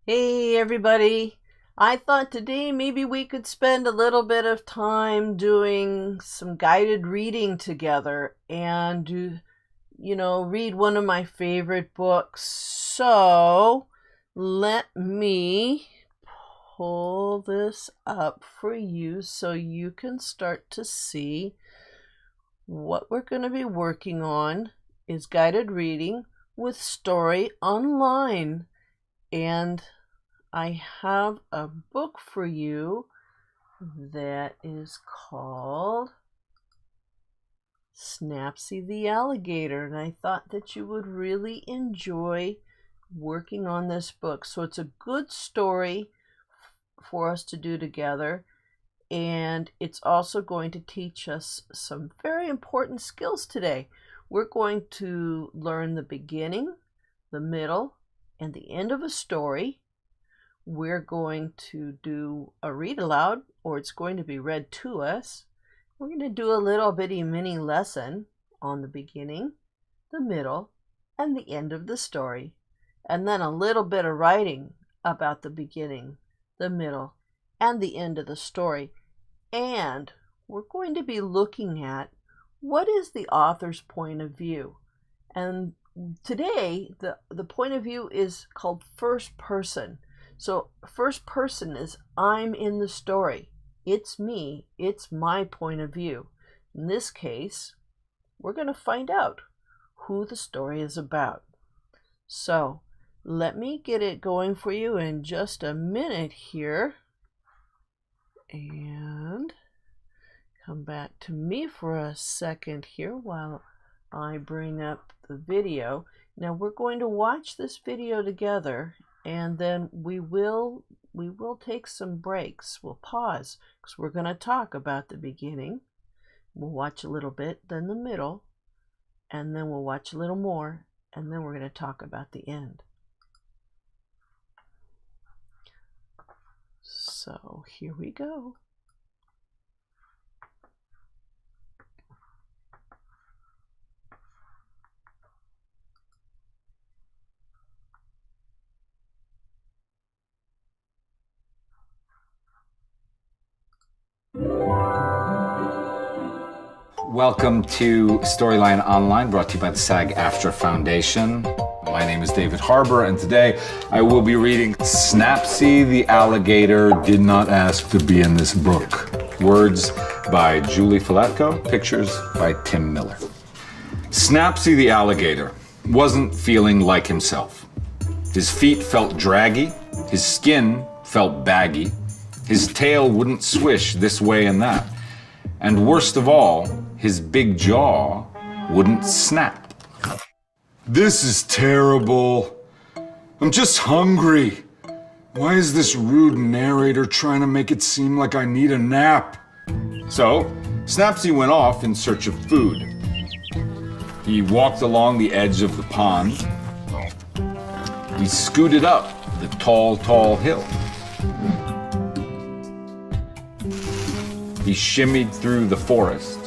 Hey everybody! I thought today maybe we could spend a little bit of time doing some guided reading together and read one of my favorite books. So let me pull this up for you so you can start to see what we're going to be working on is guided reading with Story Online. And I have a book for you that is called Snappsy the Alligator, and I thought that you would really enjoy working on this book. So it's a good story for us to do together, and it's also going to teach us some very important skills today. We're going to learn the beginning, the middle, and the end of a story. We're going to do a read aloud, or it's going to be read to us. We're going to do a little bitty mini lesson on the beginning, the middle, and the end of the story. And then a little bit of writing about the beginning, the middle, and the end of the story. And we're going to be looking at what is the author's point of view. And today, the point of view is called first person. So first person is I'm in the story. It's me. It's my point of view. In this case, we're going to find out who the story is about. So let me get it going for you in just a minute here. And come back to me for a second here while I bring up the video. Now we're going to watch this video together, and then we will take some breaks. We'll pause because we're going to talk about the beginning. We'll watch a little bit, then the middle, and then we'll watch a little more, and then we're going to talk about the end. So here we go. Welcome to Storyline Online, brought to you by the SAG-AFTRA Foundation. My name is David Harbour, and today I will be reading Snappsy the Alligator Did Not Ask to Be in This Book. Words by Julie Filatko, pictures by Tim Miller. Snappsy the Alligator wasn't feeling like himself. His feet felt draggy, his skin felt baggy, his tail wouldn't swish this way and that, and worst of all, his big jaw wouldn't snap. This is terrible. I'm just hungry. Why is this rude narrator trying to make it seem like I need a nap? So, Snappsy went off in search of food. He walked along the edge of the pond. He scooted up the tall, tall hill. He shimmied through the forest.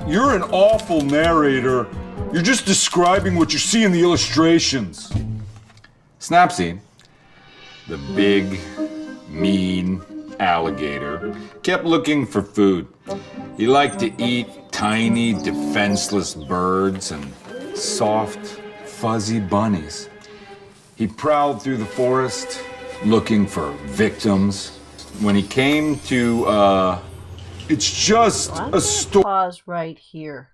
You're an awful narrator. You're just describing what you see in the illustrations. Snappsy, the big, mean alligator, kept looking for food. He liked to eat tiny, defenseless birds and soft, fuzzy bunnies. He prowled through the forest looking for victims. When he came to, It's just a story. Pause right here.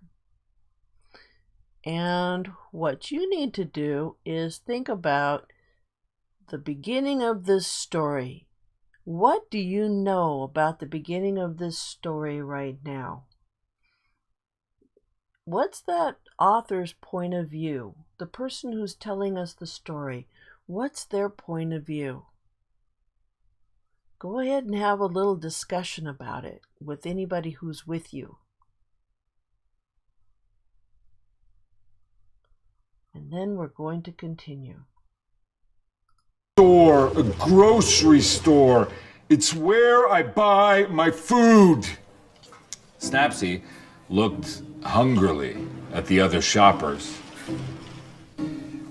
And what you need to do is think about the beginning of this story. What do you know about the beginning of this story right now? What's that author's point of view? The person who's telling us the story, what's their point of view? Go ahead and have a little discussion about it with anybody who's with you. And then we're going to continue. A grocery store. It's where I buy my food. Snappsy looked hungrily at the other shoppers.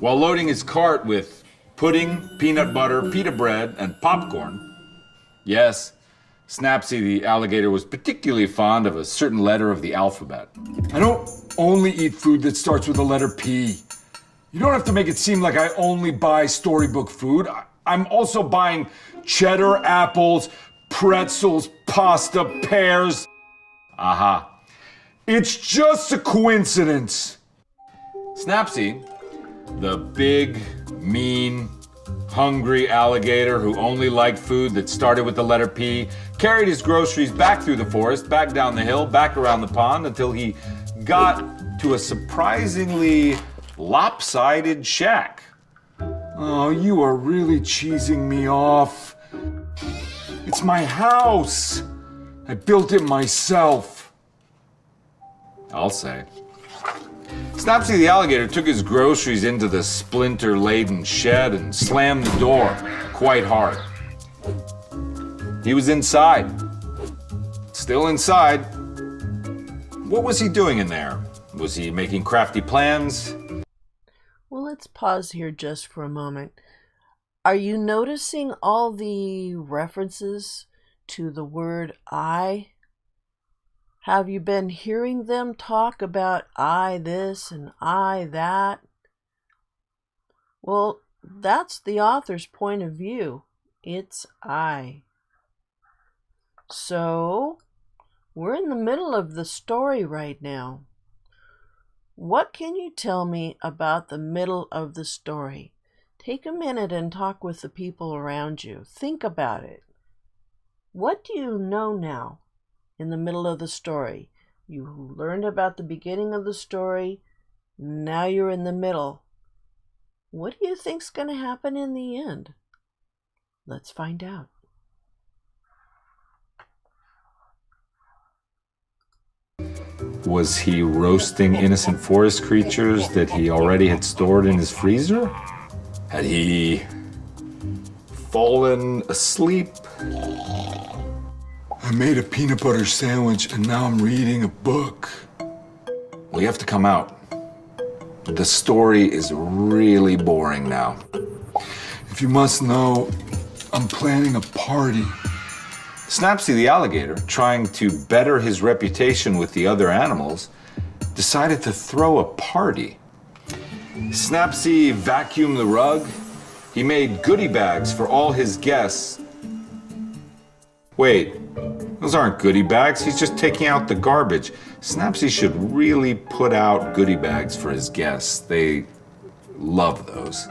While loading his cart with pudding, peanut butter, pita bread, and popcorn. Yes, Snappsy the alligator was particularly fond of a certain letter of the alphabet. I don't only eat food that starts with the letter P. You don't have to make it seem like I only buy storybook food. I'm also buying cheddar apples, pretzels, pasta, pears. Aha. It's just a coincidence. Snappsy, the big, mean, hungry alligator who only liked food that started with the letter P, carried his groceries back through the forest, back down the hill, back around the pond until he got to a surprisingly lopsided shack. Oh, you are really cheesing me off. It's my house. I built it myself. I'll say. Snappsy the alligator took his groceries into the splinter-laden shed and slammed the door quite hard. He was inside. Still inside. What was he doing in there? Was he making crafty plans? Well, let's pause here just for a moment. Are you noticing all the references to the word I? Have you been hearing them talk about I this and I that? Well, that's the author's point of view. It's I. So, we're in the middle of the story right now. What can you tell me about the middle of the story? Take a minute and talk with the people around you. Think about it. What do you know now in the middle of the story? You learned about the beginning of the story. Now you're in the middle. What do you think's going to happen in the end? Let's find out. Was he roasting innocent forest creatures that he already had stored in his freezer? Had he fallen asleep? I made a peanut butter sandwich and now I'm reading a book. Well, you have to come out. The story is really boring now. If you must know, I'm planning a party. Snappsy the alligator, trying to better his reputation with the other animals, decided to throw a party. Snappsy vacuumed the rug. He made goodie bags for all his guests. Wait, those aren't goodie bags. He's just taking out the garbage. Snappsy should really put out goodie bags for his guests. They love those.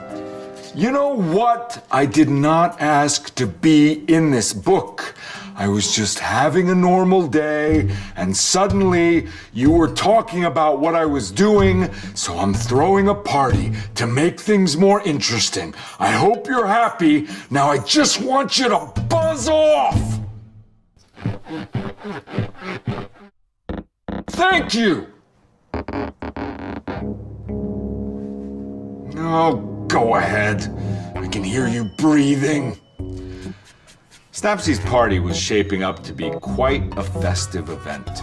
You know what? I did not ask to be in this book. I was just having a normal day, and suddenly you were talking about what I was doing, so I'm throwing a party to make things more interesting. I hope you're happy. Now I just want you to buzz off! Thank you! Oh, go ahead. I can hear you breathing. Snappsy's party was shaping up to be quite a festive event.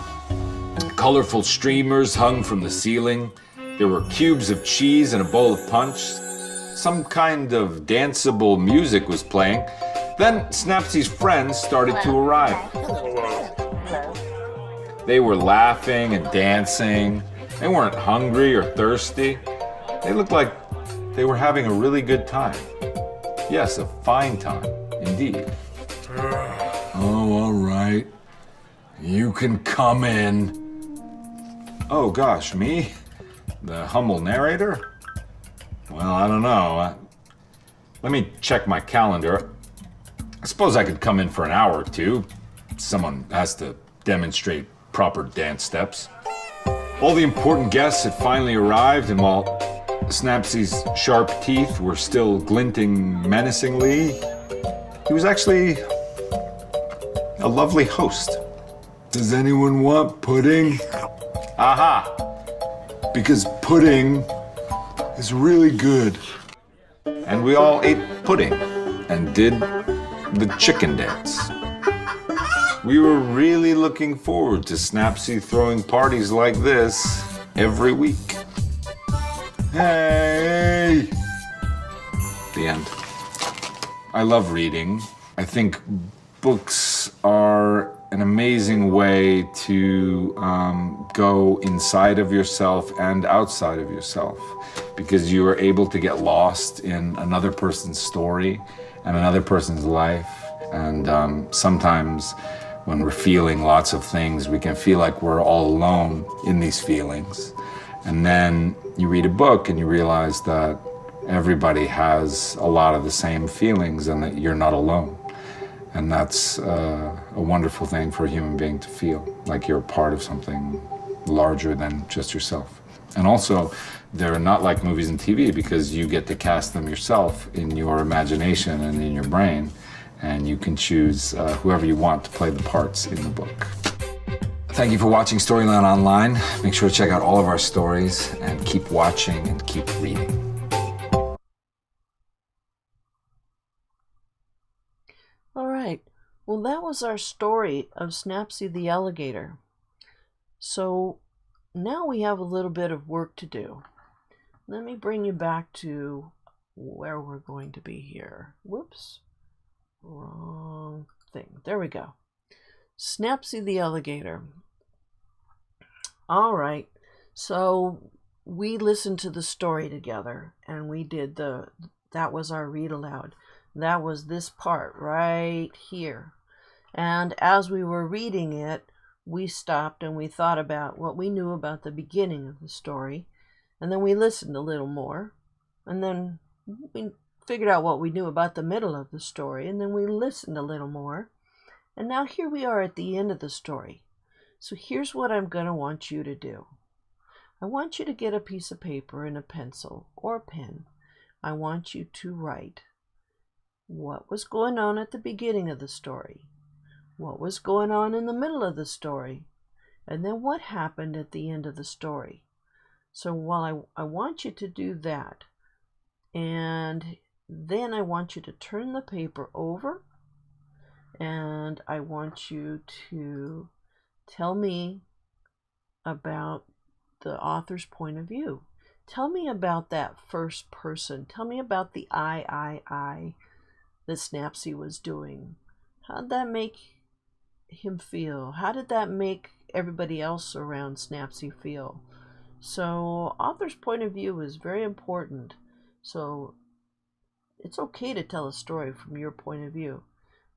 Colorful streamers hung from the ceiling. There were cubes of cheese and a bowl of punch. Some kind of danceable music was playing. Then Snappsy's friends started to arrive. They were laughing and dancing. They weren't hungry or thirsty. They looked like they were having a really good time. Yes, a fine time, indeed. Oh, all right. You can come in. Oh gosh, me? The humble narrator? Well, I don't know. Let me check my calendar. I suppose I could come in for an hour or two. Someone has to demonstrate proper dance steps. All the important guests had finally arrived, and while Snappsy's sharp teeth were still glinting menacingly, he was actually a lovely host. Does anyone want pudding? Aha! Because pudding is really good. And we all ate pudding and did the chicken dance. We were really looking forward to Snappsy throwing parties like this every week. Hey! The end. I love reading. I think books are an amazing way to go inside of yourself and outside of yourself, because you are able to get lost in another person's story and another person's life. And sometimes when we're feeling lots of things, we can feel like we're all alone in these feelings. And then you read a book and you realize that everybody has a lot of the same feelings and that you're not alone. And that's a wonderful thing for a human being to feel, like you're part of something larger than just yourself. And also, they're not like movies and TV because you get to cast them yourself in your imagination and in your brain, and you can choose whoever you want to play the parts in the book. Thank you for watching Storyline Online. Make sure to check out all of our stories and keep watching and keep reading. All right, well, that was our story of Snappsy the Alligator. So now we have a little bit of work to do. Let me bring you back to where we're going to be here. Whoops, wrong thing. There we go. Snappsy the Alligator. All right, so we listened to the story together, and we did that was our read aloud. That was this part right here. And as we were reading it, we stopped and we thought about what we knew about the beginning of the story. And then we listened a little more. And then we figured out what we knew about the middle of the story. And then we listened a little more. And now here we are at the end of the story. So here's what I'm going to want you to do. I want you to get a piece of paper and a pencil or a pen. I want you to write what was going on at the beginning of the story, what was going on in the middle of the story, and then what happened at the end of the story. So while I want you to do that, and then I want you to turn the paper over, and I want you to tell me about the author's point of view. Tell me about that first person. Tell me about the I that Snappsy was doing. How did that make him feel? How did that make everybody else around Snappsy feel? So author's point of view is very important. So it's okay to tell a story from your point of view.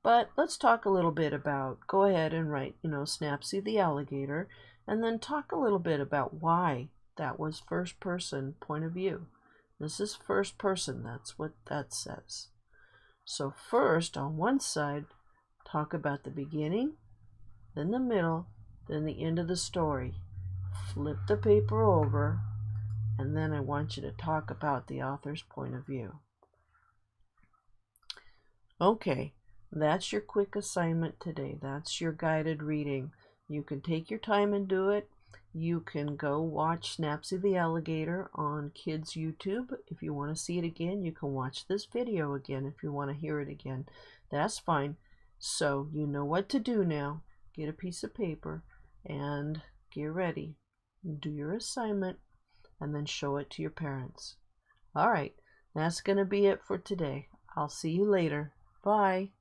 But let's talk a little bit about, go ahead and write, Snappsy the Alligator, and then talk a little bit about why that was first person point of view. This is first person, that's what that says. So first, on one side, talk about the beginning, then the middle, then the end of the story. Flip the paper over, and then I want you to talk about the author's point of view. Okay, that's your quick assignment today. That's your guided reading. You can take your time and do it. You can go watch Snappsy the Alligator on Kids YouTube. If you want to see it again, you can watch this video again if you want to hear it again. That's fine. So you know what to do now. Get a piece of paper and get ready. Do your assignment and then show it to your parents. All right, that's going to be it for today. I'll see you later. Bye.